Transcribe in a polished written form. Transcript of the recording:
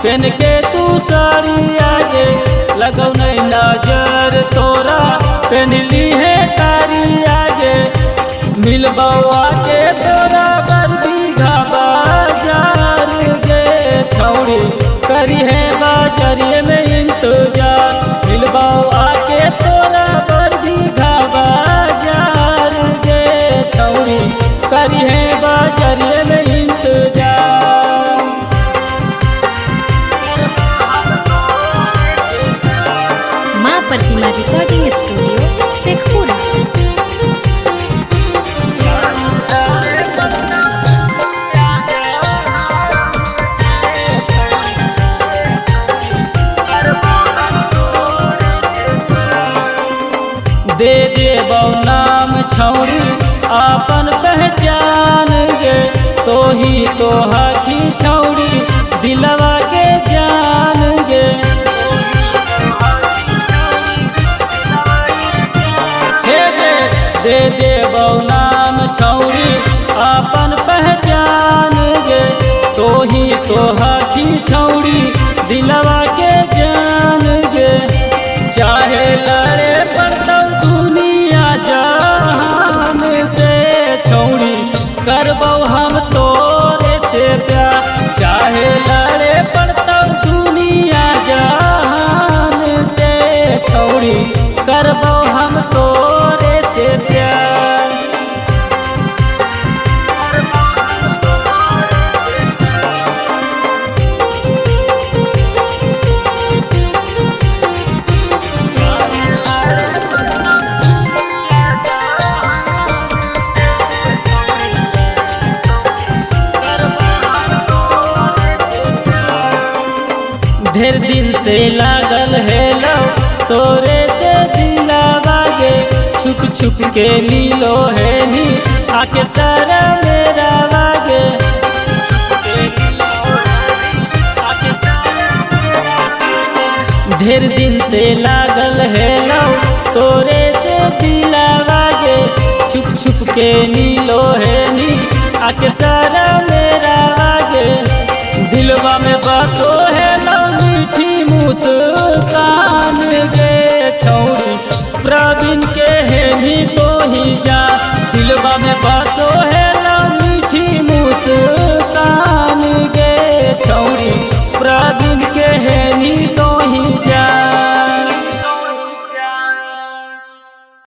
PAN के तू साड़ी आगे लगौ नहीं नजर तोरा पेनली है तारी आगे मिलबौ आके तोरा बर्दी घाबा जार गे छौड़ी करी है बाजरिए में इंतजार मिलबौ आके तोरा बर्दी घाबा जार गे छौड़ी करी है बाजरिए में इंतजार। माँ प्रतिमा रिकॉर्डिंग स्टूडियो शेखपुरा। दे देबौ नाम छौड़ी आपन पहचान गे तो ही तो हाथी छौड़ी दिलवा के जान गे हे दे देबौ नाम छौड़ी आपन पहचान गे तो ही तो हाथी छौड़ी दिलवा के जान गे चाहे लड़े पड़तौ दुनिया जहान से छौड़ी करबौ हम तोरे से प्यार चाहे लड़े पड़तौ दुनिया जहान से छौड़ी करबौ हम तोरे से प्यार। ढेर दिन से लागल है लो तोरे से दिलवा गे छुप छुप के मिलो है नी आके सारा मेरा वागे ढेर दिन से लागल है लो तोरे से दिलवा गे छुप छुप के मिलो है नी आके सारा मेरा वागे दिलवा में बसो है लो मीठी मुस्कान गे।